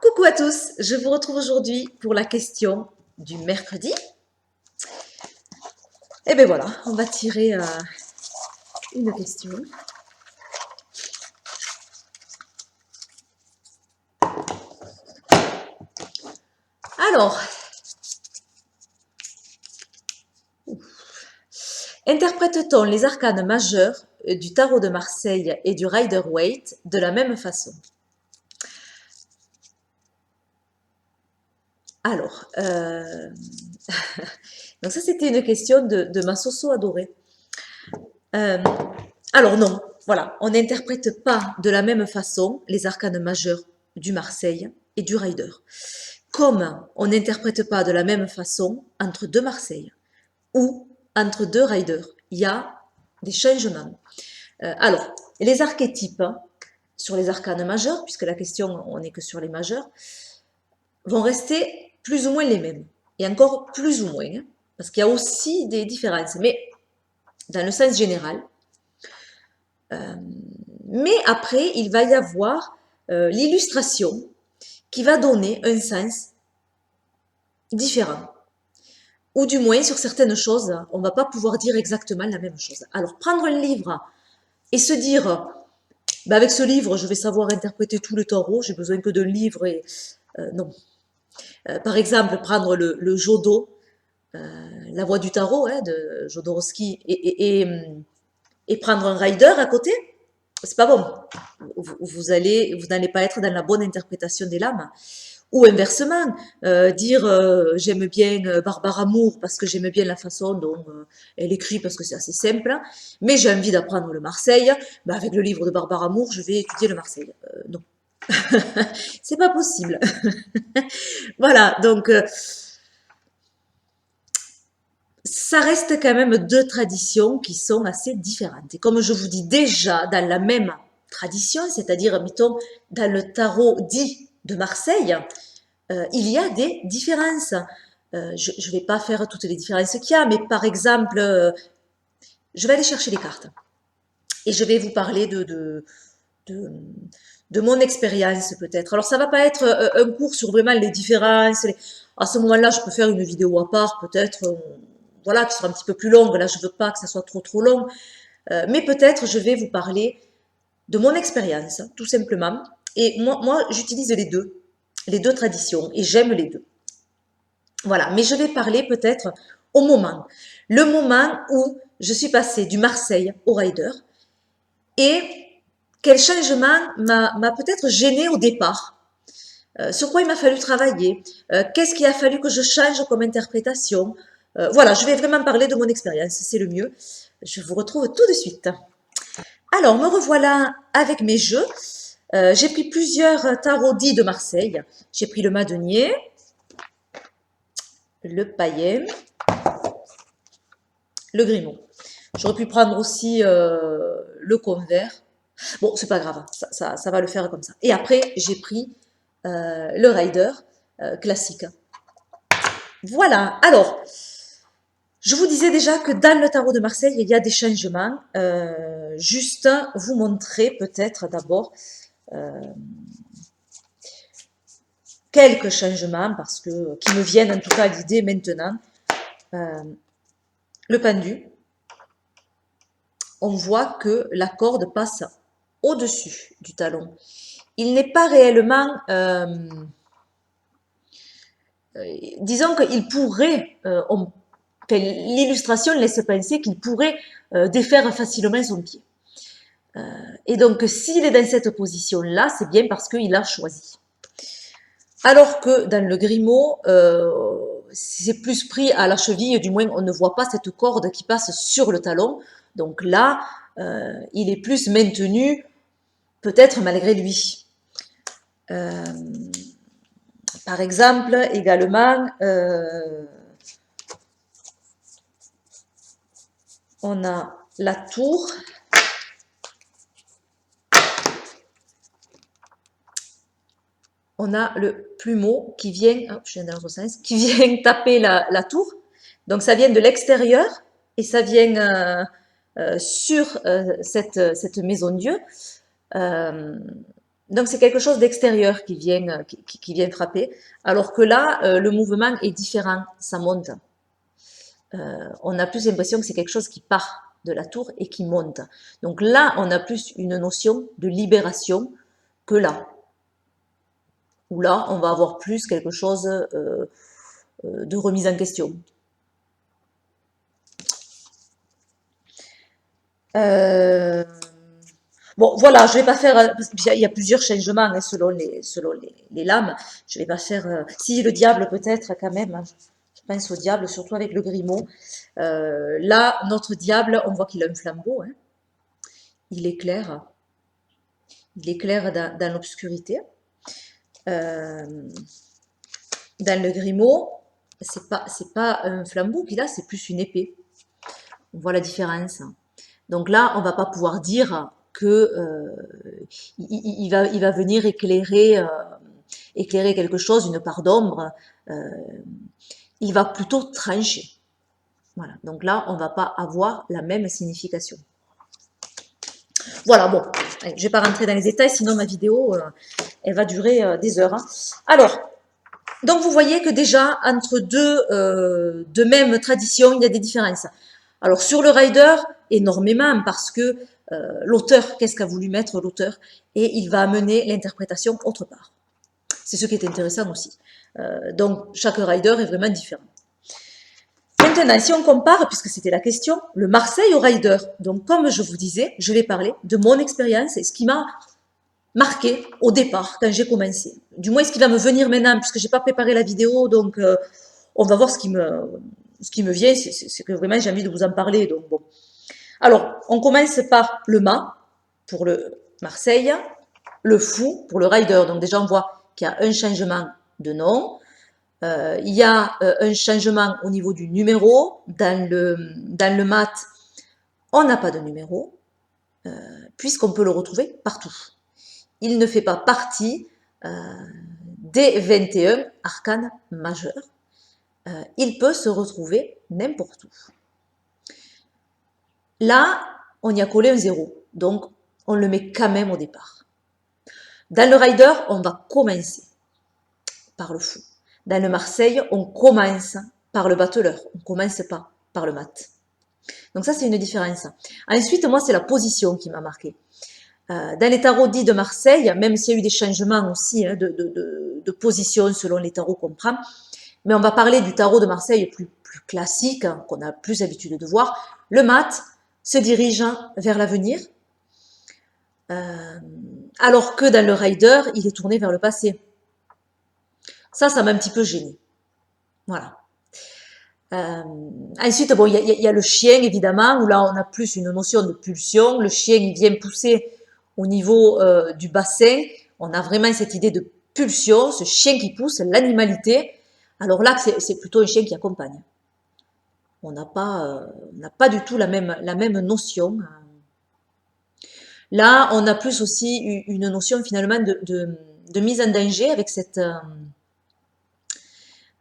Coucou à tous, je vous retrouve aujourd'hui pour la question du mercredi. Et bien voilà, on va tirer une question. Alors, interprète-t-on les arcanes majeurs du tarot de Marseille et du Rider-Waite de la même façon? Alors, donc ça c'était une question de ma Soso adorée. Alors non, voilà, on n'interprète pas de la même façon les arcanes majeurs du Marseille et du Rider. Comme on n'interprète pas de la même façon entre deux Marseille ou entre deux Riders. Il y a des changements. Alors, les archétypes sur les arcanes majeurs, puisque la question, on n'est que sur les majeurs, vont rester plus ou moins les mêmes. Et encore plus ou moins, parce qu'il y a aussi des différences. Mais dans le sens général, mais après, il va y avoir l'illustration qui va donner un sens différent. Ou du moins, sur certaines choses, on ne va pas pouvoir dire exactement la même chose. Alors, prendre un livre et se dire, bah avec ce livre, je vais savoir interpréter tout le tarot, j'ai besoin que d'un livre et... non. Par exemple, prendre le Jodo, la voix du tarot hein, de Jodorowsky et prendre un rider à côté, c'est pas bon. Vous n'allez pas être dans la bonne interprétation des lames. Ou inversement, dire j'aime bien Barbara Moore parce que j'aime bien la façon dont elle écrit parce que c'est assez simple, mais j'ai envie d'apprendre le Marseille, bah avec le livre de Barbara Moore, je vais étudier le Marseille. Non, c'est pas possible. Voilà, donc ça reste quand même deux traditions qui sont assez différentes. Et comme je vous dis déjà, dans la même tradition, c'est-à-dire, mettons, dans le tarot dit de Marseille, il y a des différences. Je ne vais pas faire toutes les différences qu'il y a, mais par exemple, je vais aller chercher les cartes et je vais vous parler de mon expérience peut-être. Alors, ça ne va pas être un cours sur vraiment les différences. À ce moment-là, je peux faire une vidéo à part, peut-être, voilà, qui sera un petit peu plus longue. Là, je ne veux pas que ça soit trop long. Mais peut-être, je vais vous parler de mon expérience, tout simplement. Et moi j'utilise les deux traditions, et j'aime les deux. Voilà, mais je vais parler peut-être le moment où je suis passée du Marseille au Rider, et quel changement m'a peut-être gênée au départ, sur quoi il m'a fallu travailler, qu'est-ce qu'il a fallu que je change comme interprétation. Voilà, je vais vraiment parler de mon expérience, c'est le mieux. Je vous retrouve tout de suite. Alors, me revoilà avec mes jeux. J'ai pris plusieurs tarots dits de Marseille. J'ai pris le Madenier, le Païen, le Grimaud. J'aurais pu prendre aussi le Convert. Bon, c'est pas grave, ça va le faire comme ça. Et après, j'ai pris le Rider classique. Voilà, alors, je vous disais déjà que dans le tarot de Marseille, il y a des changements. Juste vous montrer peut-être d'abord quelques changements, parce que qui me viennent en tout cas à l'idée maintenant. Le pendu, on voit que la corde passe au-dessus du talon. Il n'est pas réellement... disons qu'il pourrait... l'illustration laisse penser qu'il pourrait défaire facilement son pied. Et donc, s'il est dans cette position-là, c'est bien parce qu'il a choisi. Alors que dans le Grimaud, c'est plus pris à la cheville, du moins on ne voit pas cette corde qui passe sur le talon. Donc là, il est plus maintenu, peut-être malgré lui. Par exemple, également, on a la tour. On a le plumeau qui vient, je viens dans l'autre sens, qui vient taper la tour. Donc ça vient de l'extérieur et ça vient sur cette maison Dieu. Donc c'est quelque chose d'extérieur qui vient frapper, alors que là, le mouvement est différent, ça monte. On a plus l'impression que c'est quelque chose qui part de la tour et qui monte. Donc là, on a plus une notion de libération que là. Où là, on va avoir plus quelque chose de remise en question. Bon, voilà, je vais pas faire, parce qu'il y a plusieurs changements hein, selon les lames. Je vais pas faire, si le diable peut-être quand même, hein. Je pense au diable, surtout avec le Grimaud. Là, notre diable, on voit qu'il a un flambeau, hein. Il éclaire, dans l'obscurité. Dans le Grimaud, c'est pas un flambeau qu'il a, c'est plus une épée. On voit la différence. Donc là, on va pas pouvoir dire que il va venir éclairer quelque chose, une part d'ombre. Il va plutôt trancher. Voilà. Donc là, on va pas avoir la même signification. Voilà, bon, allez, je vais pas rentrer dans les détails, sinon ma vidéo, elle va durer des heures. Hein. Alors, donc vous voyez que déjà, entre deux mêmes traditions, il y a des différences. Alors sur le rider, énormément, parce que l'auteur, qu'est-ce qu'a voulu mettre l'auteur? Et il va amener l'interprétation autre part. C'est ce qui est intéressant aussi. Donc chaque rider est vraiment différent. Maintenant, si on compare, puisque c'était la question, le Marseille au rider. Donc comme je vous disais, je vais parler de mon expérience et ce qui m'a marqué au départ, quand j'ai commencé. Du moins, ce qui va me venir maintenant, puisque j'ai pas préparé la vidéo, donc on va voir ce qui me vient, c'est que vraiment j'ai envie de vous en parler. Donc bon. Alors, on commence par le mât pour le Marseille, le fou pour le rider. Donc déjà, on voit qu'il y a un changement de nom. Il y a un changement au niveau du numéro. Dans le mat, on n'a pas de numéro, puisqu'on peut le retrouver partout. Il ne fait pas partie des 21 arcanes majeurs. Il peut se retrouver n'importe où. Là, on y a collé un 0, donc on le met quand même au départ. Dans le rider, on va commencer par le fou. Dans le Marseille, on commence par le battleur, on ne commence pas par le mat. Donc ça, c'est une différence. Ensuite, moi, c'est la position qui m'a marqué. Dans les tarots dits de Marseille, même s'il y a eu des changements aussi hein, de position selon les tarots qu'on prend, mais on va parler du tarot de Marseille plus classique, hein, qu'on a plus l'habitude de voir. Le mat se dirige vers l'avenir, alors que dans le rider, il est tourné vers le passé. Ça m'a un petit peu gêné. Voilà. Ensuite, bon, il y a le chien, évidemment, où là, on a plus une notion de pulsion. Le chien, il vient pousser au niveau du bassin. On a vraiment cette idée de pulsion, ce chien qui pousse, l'animalité. Alors là, c'est plutôt un chien qui accompagne. On n'a pas du tout la même notion. Là, on a plus aussi une notion finalement de mise en danger avec cette...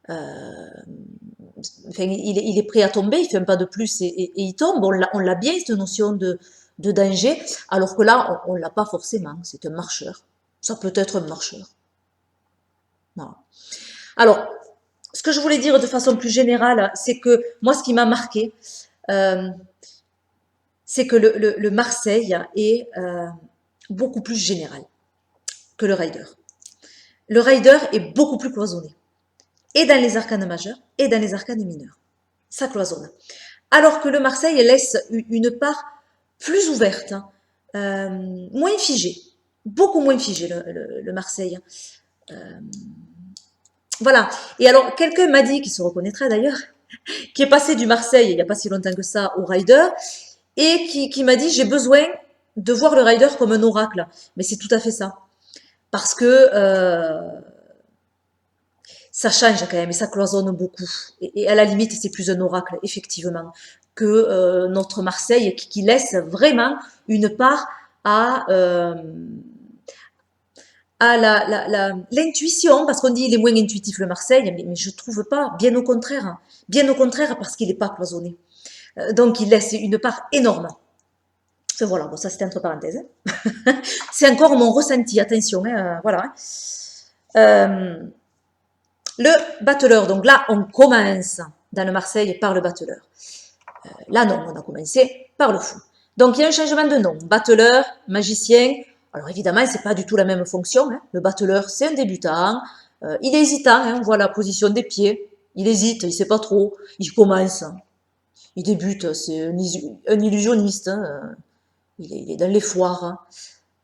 enfin, il est prêt à tomber, il fait un pas de plus et il tombe. On l'a bien, cette notion de danger, alors que là, on l'a pas forcément. C'est un marcheur. Ça peut être un marcheur. Voilà. Alors, ce que je voulais dire de façon plus générale, c'est que moi, ce qui m'a marqué, c'est que le Marseille est beaucoup plus général que le rider. Le rider est beaucoup plus cloisonné. Et dans les arcanes majeurs, et dans les arcanes mineurs. Ça cloisonne. Alors que le Marseille laisse une part plus ouverte, moins figée. Beaucoup moins figée, le Marseille. Voilà. Et alors, quelqu'un m'a dit, qui se reconnaîtra d'ailleurs, qui est passé du Marseille, il n'y a pas si longtemps que ça, au rider, et qui m'a dit, j'ai besoin de voir le rider comme un oracle. Mais c'est tout à fait ça. Parce que ça change quand même et ça cloisonne beaucoup. Et à la limite, c'est plus un oracle, effectivement, que notre Marseille qui laisse vraiment une part à l'intuition, parce qu'on dit il est moins intuitif le Marseille, mais je trouve pas, bien au contraire. Bien au contraire, parce qu'il n'est pas cloisonné. Donc il laisse une part énorme. Enfin, voilà, bon, ça c'était entre parenthèses. Hein. C'est encore mon ressenti, attention, hein, voilà. Hein. Le battleur, donc là, on commence dans le Marseille par le battleur. Là, non, on a commencé par le fou. Donc, il y a un changement de nom. Battleur, magicien. Alors, évidemment, c'est pas du tout la même fonction. Hein. Le battleur, c'est un débutant. Il est hésitant. Hein. On voit la position des pieds. Il hésite, il sait pas trop. Il commence. Il débute. C'est un illusionniste. Hein. Il est dans les foires.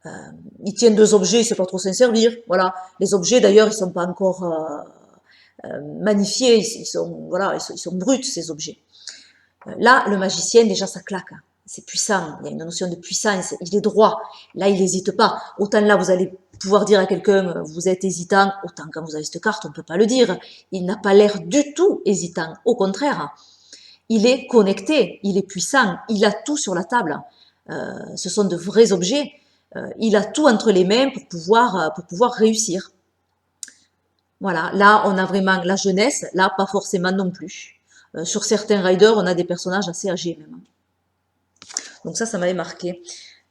Hein. Il tient deux objets, il sait pas trop s'en servir. Voilà. Les objets, d'ailleurs, ils sont pas encore magnifiés. Ils sont, voilà, ils sont bruts, ces objets. Là, le magicien, déjà, ça claque. C'est puissant. Il y a une notion de puissance. Il est droit. Là, il n'hésite pas. Autant là, vous allez pouvoir dire à quelqu'un, vous êtes hésitant. Autant quand vous avez cette carte, on ne peut pas le dire. Il n'a pas l'air du tout hésitant. Au contraire, il est connecté. Il est puissant. Il a tout sur la table. Ce sont de vrais objets. Il a tout entre les mains pour pouvoir réussir. Voilà. Là, on a vraiment la jeunesse. Là, pas forcément non plus. Sur certains riders, on a des personnages assez âgés même. Donc ça m'avait marqué.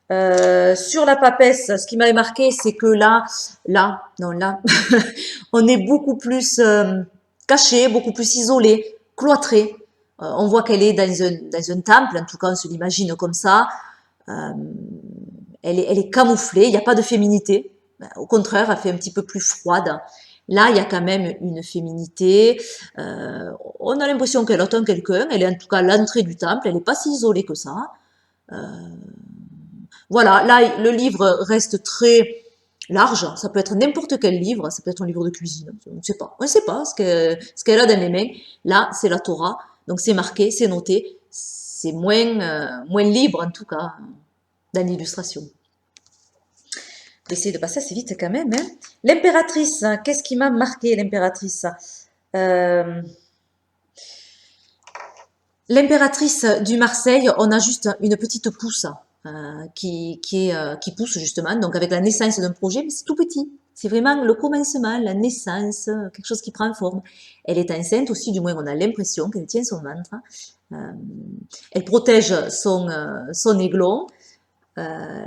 Sur la papesse, ce qui m'avait marqué, c'est que là, on est beaucoup plus caché, beaucoup plus isolé, cloîtré. On voit qu'elle est dans un temple, en tout cas on se l'imagine comme ça. Elle est camouflée, il n'y a pas de féminité. Au contraire, elle fait un petit peu plus froide. Là, il y a quand même une féminité. On a l'impression qu'elle attend quelqu'un. Elle est en tout cas à l'entrée du temple. Elle n'est pas si isolée que ça. Voilà, là, le livre reste très large. Ça peut être n'importe quel livre. Ça peut être un livre de cuisine. On ne sait pas. On ne sait pas ce qu'elle a dans les mains. Là, c'est la Torah. Donc, c'est marqué, c'est noté. C'est moins libre, en tout cas, dans l'illustration. Essayer de passer assez vite quand même. Hein. L'impératrice, qu'est-ce qui m'a marqué, l'impératrice L'impératrice du Marseille, on a juste une petite pousse qui pousse justement, donc avec la naissance d'un projet, mais c'est tout petit. C'est vraiment le commencement, la naissance, quelque chose qui prend forme. Elle est enceinte aussi, du moins on a l'impression qu'elle tient son ventre. Elle protège son aiglon.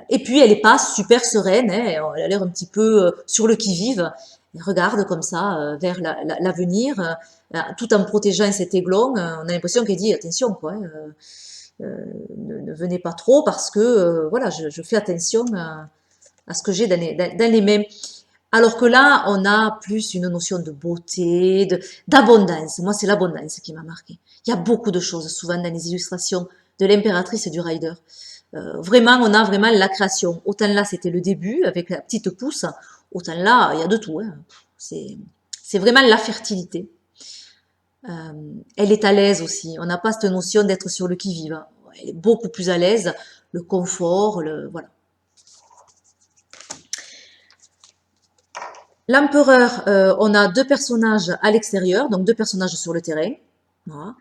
Et puis elle n'est pas super sereine, hein, elle a l'air un petit peu sur le qui-vive. Elle regarde comme ça vers l'avenir, tout en protégeant cet aiglon. On a l'impression qu'elle dit attention, quoi, hein, ne venez pas trop parce que voilà, je fais attention à ce que j'ai dans les mains. Alors que là, on a plus une notion de beauté, d'abondance. Moi, c'est l'abondance qui m'a marqué. Il y a beaucoup de choses souvent dans les illustrations de l'impératrice et du rider. Vraiment, on a vraiment la création. Autant là, c'était le début avec la petite pousse. Autant là, il y a de tout. Hein. C'est vraiment la fertilité. Elle est à l'aise aussi. On n'a pas cette notion d'être sur le qui-vive. Elle est beaucoup plus à l'aise. Le confort, voilà. L'empereur, on a deux personnages à l'extérieur, donc deux personnages sur le terrain. Voilà.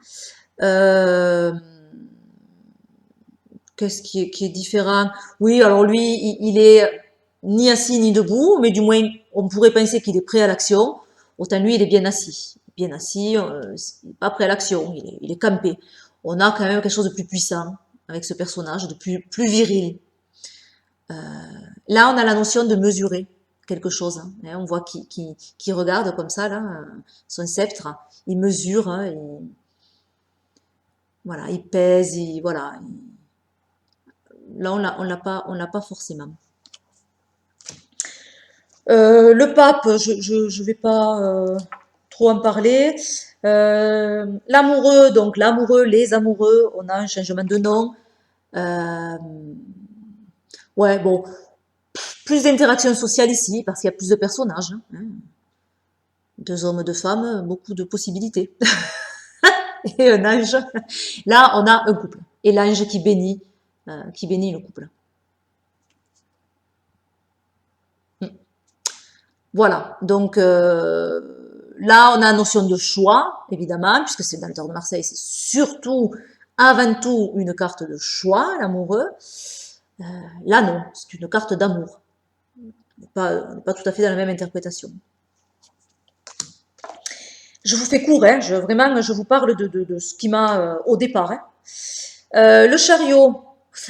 Qu'est-ce qui est différent? Oui, alors lui, il est ni assis ni debout, mais du moins, on pourrait penser qu'il est prêt à l'action. Autant lui, il est bien assis. Bien assis, pas prêt à l'action, il est campé. On a quand même quelque chose de plus puissant avec ce personnage, de plus viril. Là, on a la notion de mesurer quelque chose. Hein. On voit qu'il regarde comme ça, là, son sceptre. Il mesure, hein, voilà, il pèse, voilà. Là, on l'a pas forcément. Le pape, je vais pas trop en parler. L'amoureux, donc l'amoureux, les amoureux, on a un changement de nom. Ouais, bon, plus d'interaction sociale ici, parce qu'il y a plus de personnages. Hein. Deux hommes, deux femmes, beaucoup de possibilités. Et un ange. Là, on a un couple. Et l'ange qui bénit le couple. Voilà, donc là, on a la notion de choix, évidemment, puisque c'est dans le Tour de Marseille, c'est surtout, avant tout, une carte de choix, l'amoureux. Là, non, c'est une carte d'amour. On n'est pas tout à fait dans la même interprétation. Je vous fais court, hein, vraiment, je vous parle de ce qui m'a au départ. Hein. Le chariot,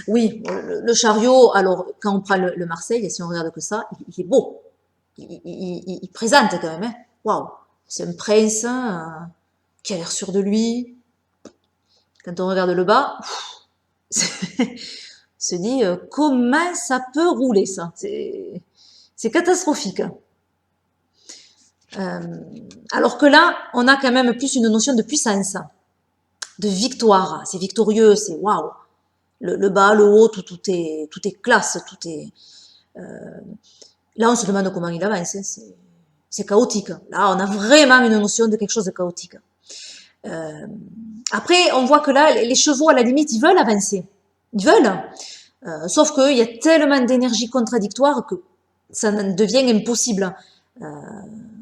Oui, le chariot, alors quand on prend le Marseille, et si on regarde que ça, il est beau. Il présente quand même, hein. Waouh, c'est un prince qui a l'air sûr de lui. Quand on regarde le bas, se dit comment ça peut rouler ça. C'est catastrophique. Euh, alors que là, on a quand même plus une notion de puissance, de victoire. C'est victorieux, c'est waouh. Le bas, le haut, tout est classe, tout est. Là, on se demande comment il avance. Hein, c'est chaotique. Là, on a vraiment une notion de quelque chose de chaotique. Euh, Après, on voit que là, les chevaux, à la limite, ils veulent avancer. Ils veulent. Sauf qu'il y a tellement d'énergie contradictoire que ça devient impossible. Euh,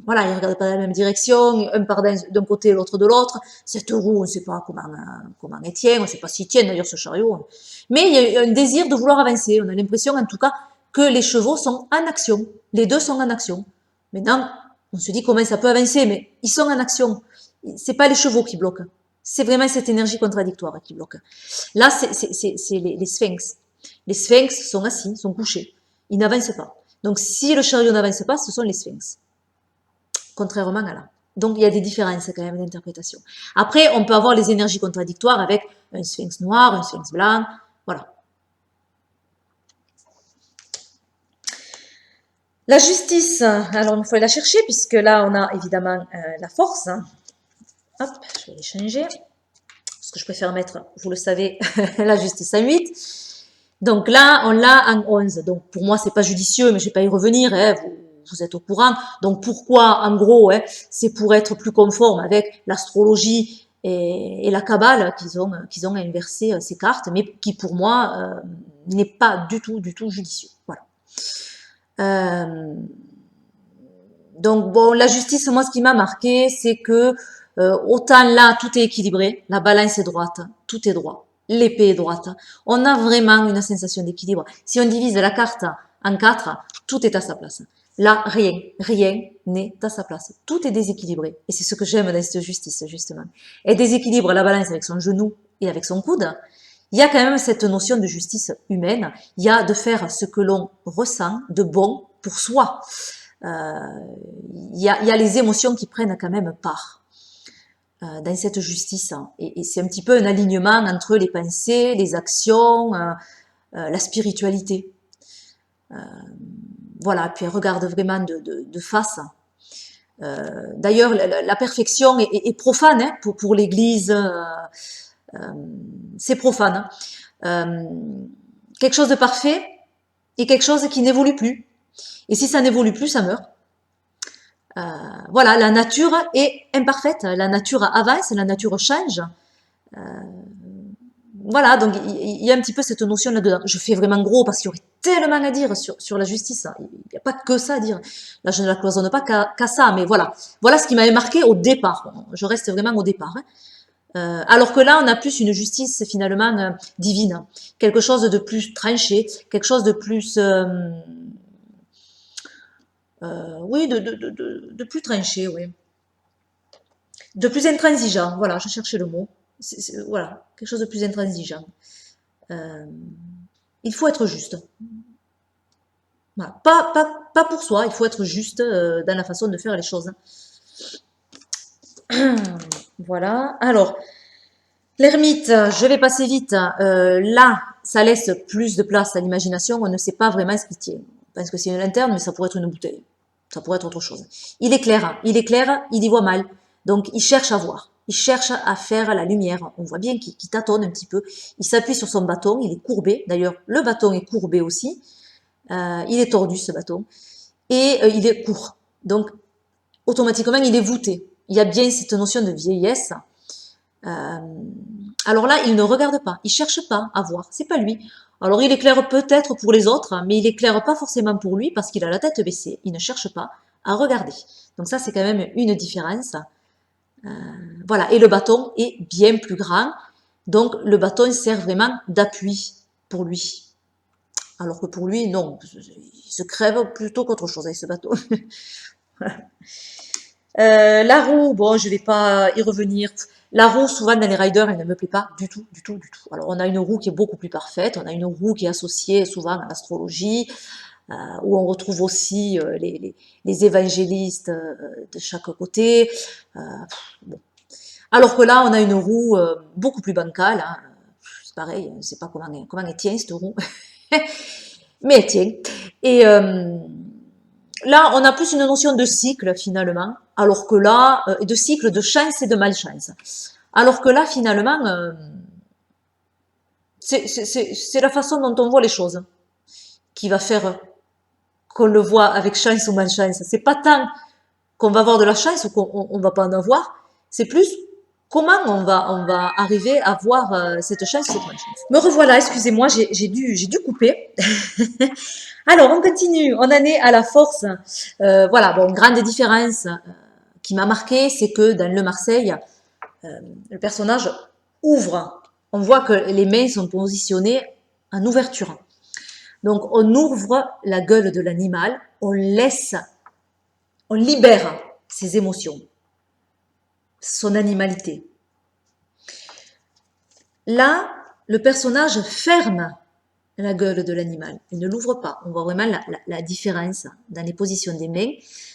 voilà, ils regardent pas dans la même direction, un part d'un côté, l'autre de l'autre. Cette roue, on ne sait pas comment elle tient, on ne sait pas s'il tient d'ailleurs ce chariot. Mais il y a un désir de vouloir avancer. On a l'impression, en tout cas, que les chevaux sont en action. Les deux sont en action. Maintenant, on se dit comment ça peut avancer, mais ils sont en action. C'est pas les chevaux qui bloquent. C'est vraiment cette énergie contradictoire qui bloque. Là, c'est les sphinx. Les sphinx sont assis, sont couchés. Ils n'avancent pas. Donc, si le chariot n'avance pas, ce sont les sphinx. Contrairement à là. Donc, il y a des différences quand même d'interprétation. Après, on peut avoir les énergies contradictoires avec un sphinx noir, un sphinx blanc. Voilà. La justice, alors il faut la chercher puisque là, on a évidemment la force. Hop, je vais les changer. Parce que je préfère mettre, vous le savez, la justice en 8. Donc là, on l'a en 11. Donc pour moi, c'est pas judicieux, mais je vais pas y revenir. Hein, vous êtes au courant. Donc pourquoi, en gros, hein, c'est pour être plus conforme avec l'astrologie et la Kabbale qu'ils ont inversé ces cartes, mais qui pour moi n'est pas du tout judicieux. Voilà. Donc bon, la justice, moi, ce qui m'a marqué, c'est que autant là, tout est équilibré, la balance est droite, tout est droit, l'épée est droite. On a vraiment une sensation d'équilibre. Si on divise la carte en 4, tout est à sa place. Là, rien n'est à sa place. Tout est déséquilibré. Et c'est ce que j'aime dans cette justice, justement. Elle déséquilibre la balance avec son genou et avec son coude. Il y a quand même cette notion de justice humaine. Il y a de faire ce que l'on ressent de bon pour soi. Il y a les émotions qui prennent quand même part dans cette justice. Et c'est un petit peu un alignement entre les pensées, les actions, la spiritualité. Voilà, puis elle regarde vraiment de face. D'ailleurs, la perfection est profane hein, pour l'Église. C'est profane. Quelque chose de parfait et quelque chose qui n'évolue plus. Et si ça n'évolue plus, ça meurt. Voilà, la nature est imparfaite, la nature avance, la nature change. Voilà, donc il y a un petit peu cette notion là-dedans. Je fais vraiment gros parce qu'il y aurait tellement à dire sur la justice. Il n'y a pas que ça à dire. Là, je ne la cloisonne pas qu'à ça, mais voilà. Voilà ce qui m'avait marqué au départ. Je reste vraiment au départ. Hein. Alors que là, on a plus une justice finalement divine. Quelque chose de plus tranché, quelque chose de plus... oui, de plus tranché, oui. De plus intransigeant, voilà, je cherchais le mot. Voilà, quelque chose de plus intransigeant. Euh, il faut être juste. Voilà. Pas pour soi, il faut être juste dans la façon de faire les choses. Voilà. Alors, l'ermite, je vais passer vite. Là, ça laisse plus de place à l'imagination. On ne sait pas vraiment ce qui tient. On pense que c'est une lanterne, mais ça pourrait être une bouteille. Ça pourrait être autre chose. Il éclaire, il y voit mal. Donc, il cherche à voir. Il cherche à faire la lumière. On voit bien qu'il tâtonne un petit peu. Il s'appuie sur son bâton, il est courbé. D'ailleurs, le bâton est courbé aussi. Il est tordu, ce bâton. Et il est court. Donc, automatiquement, il est voûté. Il y a bien cette notion de vieillesse. Alors là, il ne regarde pas. Il cherche pas à voir. C'est pas lui. Alors, il éclaire peut-être pour les autres, mais il éclaire pas forcément pour lui parce qu'il a la tête baissée. Il ne cherche pas à regarder. Donc ça, c'est quand même une différence. Voilà. Et le bâton est bien plus grand. Donc, le bâton sert vraiment d'appui pour lui. Alors que pour lui, non. Il se crève plutôt qu'autre chose avec ce bâton. La roue, bon, je vais pas y revenir. La roue, souvent dans les riders, elle ne me plaît pas du tout, du tout, du tout. Alors on a une roue qui est beaucoup plus parfaite, on a une roue qui est associée souvent à l'astrologie, où on retrouve aussi les évangélistes de chaque côté. Bon. Alors que là, on a une roue beaucoup plus bancale. Hein. C'est pareil, je ne sais pas comment elle tient cette roue, mais elle tient. Et là, on a plus une notion de cycle finalement, alors que là, de cycle de chance et de malchance. Alors que là, finalement, c'est la façon dont on voit les choses qui va faire qu'on le voit avec chance ou malchance. C'est pas tant qu'on va avoir de la chance ou qu'on va pas en avoir, c'est plus comment on va arriver à voir cette chance ou cette malchance. Me revoilà, excusez-moi, j'ai dû couper. Alors, on continue, on en est à la force. Voilà, bon, grande différence qui m'a marqué, c'est que dans le Marseille, le personnage ouvre. On voit que les mains sont positionnées en ouverture. Donc, on ouvre la gueule de l'animal, on libère ses émotions, son animalité. Là, le personnage ferme la gueule de l'animal. Il ne l'ouvre pas. On voit vraiment la différence dans les positions des mains.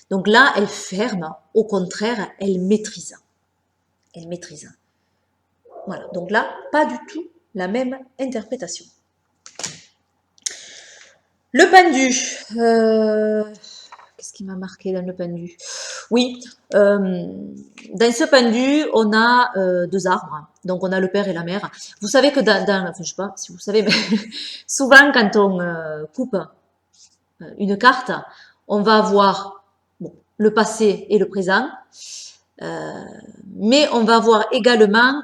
Donc là, elle ferme. Au contraire, elle maîtrise. Elle maîtrise. Voilà. Donc là, pas du tout la même interprétation. Le pendu. Qu'est-ce qui m'a marqué dans le pendu? Oui, dans ce pendu, on a deux arbres. Donc, on a le père et la mère. Vous savez que enfin, je sais pas si vous savez, mais souvent, quand on coupe une carte, on va avoir bon, le passé et le présent, mais on va avoir également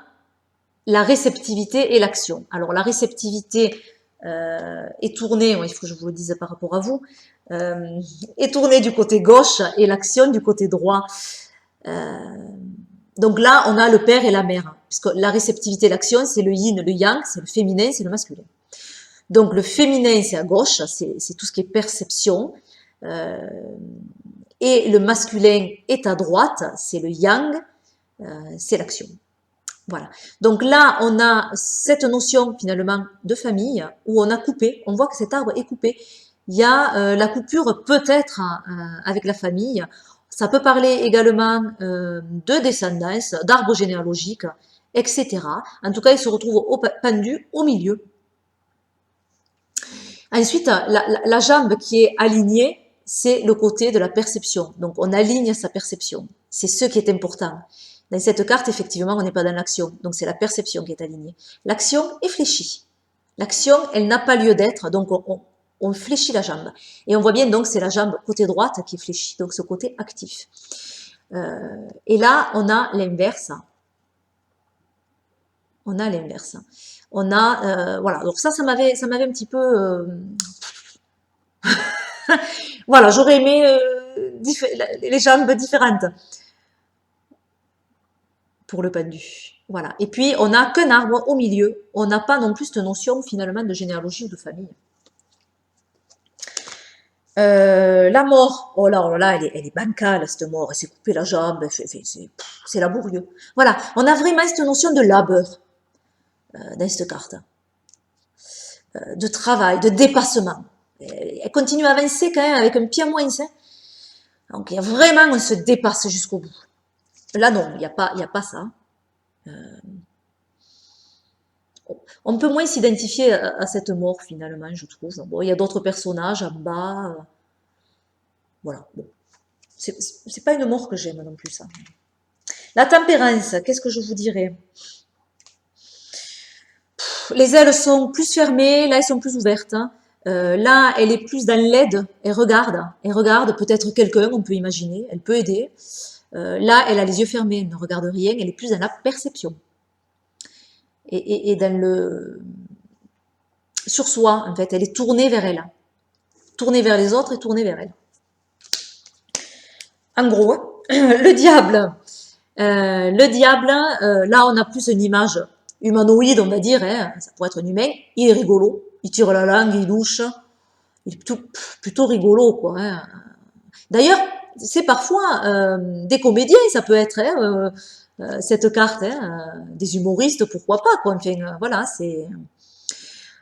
la réceptivité et l'action. Alors, la réceptivité est tournée, il faut que je vous le dise par rapport à vous, est tournée du côté gauche et l'action du côté droit. Donc là, on a le père et la mère, puisque la réceptivité et l'action, c'est le yin, le yang, c'est le féminin, c'est le masculin. Donc le féminin, c'est à gauche, c'est tout ce qui est perception, et le masculin est à droite, c'est le yang, c'est l'action. Voilà. Donc là, on a cette notion finalement de famille où on a coupé, on voit que cet arbre est coupé. Il y a la coupure peut-être avec la famille. Ça peut parler également de descendance, d'arbre généalogique, etc. En tout cas, il se retrouve pendu au milieu. Ensuite, la jambe qui est alignée, c'est le côté de la perception. Donc, on aligne sa perception. C'est ce qui est important. Dans cette carte, effectivement, on n'est pas dans l'action. Donc, c'est la perception qui est alignée. L'action est fléchie. L'action, elle n'a pas lieu d'être. Donc, on fléchit la jambe. Et on voit bien, donc, c'est la jambe côté droite qui est fléchie. Donc, ce côté actif. Et là, on a l'inverse. On a l'inverse. On a, voilà. Donc, ça m'avait un petit peu... voilà, j'aurais aimé les jambes différentes pour le pendu. Voilà. Et puis, on n'a qu'un arbre au milieu. On n'a pas non plus cette notion, finalement, de généalogie ou de famille. La mort, oh là, elle est bancale, cette mort. Elle s'est coupée la jambe, c'est laborieux. Voilà, on a vraiment cette notion de labeur dans cette carte. De travail, de dépassement. Elle continue à avancer quand même avec un pied à moins. Hein. Donc, il y a vraiment, on se dépasse jusqu'au bout. Là, non, il n'y a pas ça. On peut moins s'identifier à cette mort, finalement, je trouve. Bon, il y a d'autres personnages en bas. Voilà. Bon. C'est pas une mort que j'aime non plus, ça. La tempérance, qu'est-ce que je vous dirais? Les ailes sont plus fermées, là, elles sont plus ouvertes. Hein. Là, elle est plus dans l'aide. Elle regarde peut-être quelqu'un, on peut imaginer. Elle peut aider. Là, elle a les yeux fermés, elle ne regarde rien. Elle est plus dans la perception. Et dans le... Sur soi, en fait. Elle est tournée vers elle. Tournée vers les autres et tournée vers elle. En gros, le diable. Là, on a plus une image humanoïde, on va dire. Hein, ça pourrait être un humain. Il est rigolo. Il tire la langue, il louche. Il est plutôt rigolo, quoi. Hein. D'ailleurs, c'est parfois des comédiens, ça peut être. Hein, cette carte, hein, des humoristes, pourquoi pas, quoi. Enfin, voilà, c'est...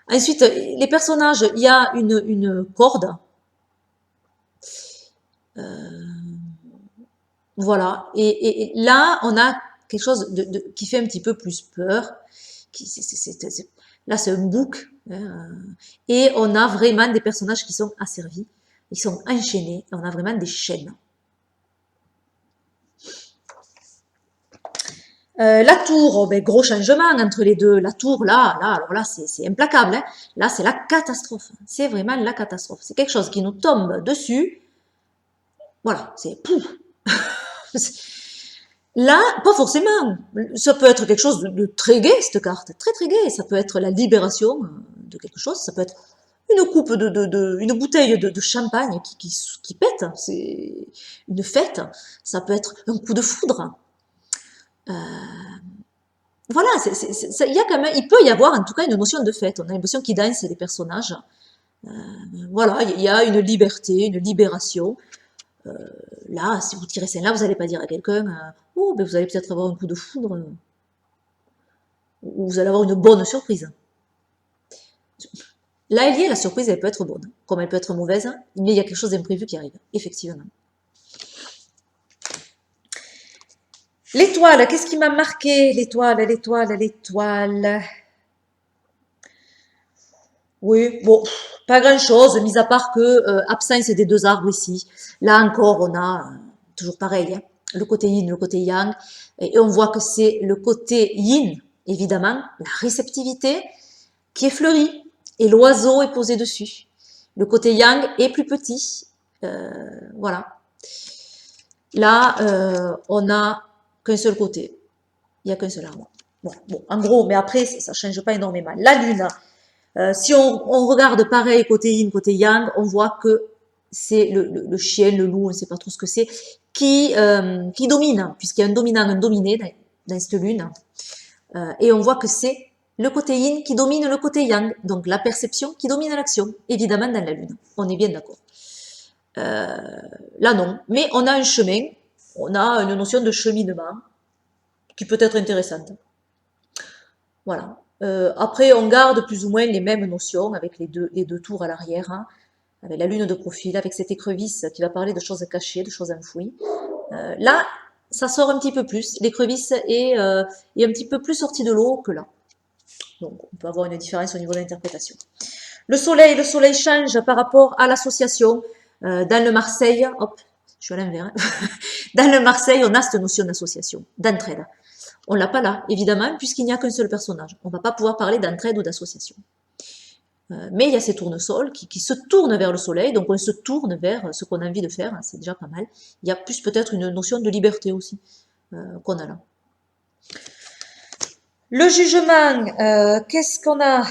Ensuite, les personnages, il y a une corde, voilà, et là, on a quelque chose qui fait un petit peu plus peur, là, c'est un bouc, hein, et on a vraiment des personnages qui sont asservis, ils sont enchaînés, et on a vraiment des chaînes. La tour, oh, ben, gros changement entre les deux. La tour, alors là, c'est implacable, hein. Là, c'est la catastrophe. C'est vraiment la catastrophe. C'est quelque chose qui nous tombe dessus. Voilà, c'est pouf. Là, pas forcément. Ça peut être quelque chose de très gai, cette carte. Très, très gai. Ça peut être la libération de quelque chose. Ça peut être une coupe une bouteille de champagne qui pète. C'est une fête. Ça peut être un coup de foudre. Voilà, il y a quand même, il peut y avoir en tout cas une notion de fête. On a l'impression qu'ils dansent les personnages. Voilà, il y a une liberté, une libération. Là, si vous tirez celle-là, vous n'allez pas dire à quelqu'un, oh, ben vous allez peut-être avoir un coup de foudre, ou vous allez avoir une bonne surprise. Là, il y a la surprise, elle peut être bonne, comme elle peut être mauvaise, mais il y a quelque chose d'imprévu qui arrive, effectivement. L'étoile, qu'est-ce qui m'a marqué? L'étoile. Oui, bon, pas grand-chose, mis à part que absence des deux arbres ici. Là encore, on a toujours pareil, hein, le côté yin, le côté yang, et on voit que c'est le côté yin, évidemment, la réceptivité, qui est fleuri, et l'oiseau est posé dessus. Le côté yang est plus petit, voilà. Là, on a qu'un seul côté, il n'y a qu'un seul arbre. Bon, en gros, mais après, ça change pas énormément. La lune, si on regarde pareil côté yin, côté yang, on voit que c'est le chien, le loup, on ne sait pas trop ce que c'est, qui domine, puisqu'il y a un dominant, un dominé dans cette lune. Et on voit que c'est le côté yin qui domine le côté yang, donc la perception qui domine l'action, évidemment dans la lune. On est bien d'accord. Là non, mais on a un chemin, on a une notion de cheminement qui peut être intéressante. Voilà. Après, on garde plus ou moins les mêmes notions avec les deux tours à l'arrière, hein, avec la lune de profil, avec cette écrevisse qui va parler de choses cachées, de choses enfouies. Là, ça sort un petit peu plus. L'écrevisse est un petit peu plus sortie de l'eau que là. Donc, on peut avoir une différence au niveau de l'interprétation. Le soleil change par rapport à l'association. Dans le Marseille, hop, je suis à l'envers. Hein. Dans le Marseille, on a cette notion d'association, d'entraide. On l'a pas là, évidemment, puisqu'il n'y a qu'un seul personnage. On va pas pouvoir parler d'entraide ou d'association. Mais il y a ces tournesols qui se tournent vers le soleil, donc on se tourne vers ce qu'on a envie de faire, c'est déjà pas mal. Il y a plus peut-être une notion de liberté aussi qu'on a là. Le jugement, qu'est-ce qu'on a?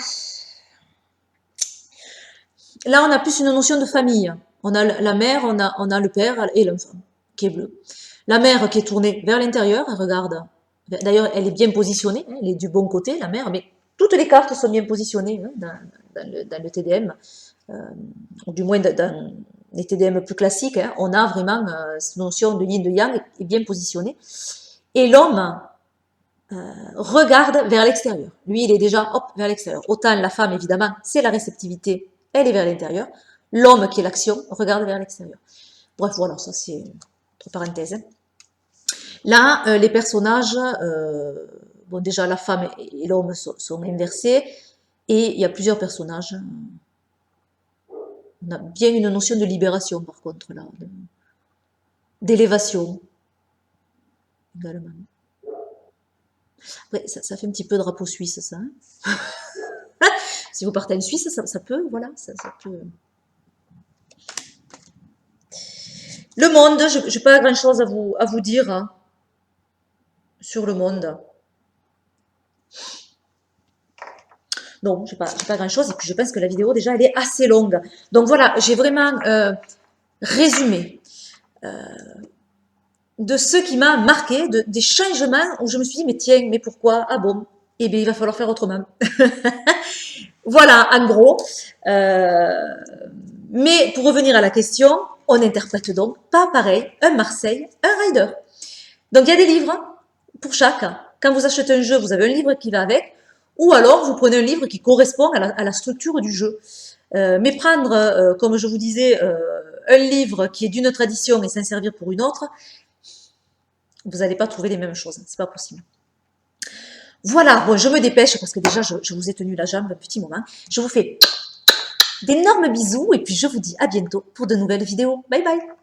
Là, on a plus une notion de famille. On a la mère, on a le père et l'enfant, qui est bleu. La mère qui est tournée vers l'intérieur, elle regarde. D'ailleurs, elle est bien positionnée, elle est du bon côté, la mère, mais toutes les cartes sont bien positionnées dans le TDM, ou du moins dans les TDM plus classiques. Hein, on a vraiment cette notion de yin, de yang est bien positionnée. Et l'homme regarde vers l'extérieur. Lui, il est déjà hop vers l'extérieur. Autant la femme, évidemment, c'est la réceptivité, elle est vers l'intérieur. L'homme qui est l'action regarde vers l'extérieur. Bref, voilà, ça c'est entre parenthèses. Hein. Là, les personnages, bon déjà la femme et l'homme sont inversés, et il y a plusieurs personnages. On a bien une notion de libération par contre là, d'élévation également. Après, ça fait un petit peu drapeau suisse ça. Hein. Si vous partez en Suisse, ça peut, voilà, ça peut. Le monde, je n'ai pas grand chose à vous dire hein, sur le monde. Non, j'ai pas grand chose et puis je pense que la vidéo déjà elle est assez longue. Donc voilà, j'ai vraiment résumé de ce qui m'a marqué, des changements où je me suis dit mais tiens, mais pourquoi? Ah bon, eh bien il va falloir faire autrement. Voilà, en gros. Mais pour revenir à la question, on interprète donc pas pareil un Marseille, un Rider. Donc il y a des livres pour chaque. Quand vous achetez un jeu, vous avez un livre qui va avec, ou alors vous prenez un livre qui correspond à la structure du jeu. Mais prendre, comme je vous disais, un livre qui est d'une tradition et s'en servir pour une autre, vous n'allez pas trouver les mêmes choses. C'est pas possible. Voilà, bon, je me dépêche parce que déjà, je vous ai tenu la jambe un petit moment. Je vous fais d'énormes bisous et puis je vous dis à bientôt pour de nouvelles vidéos. Bye bye!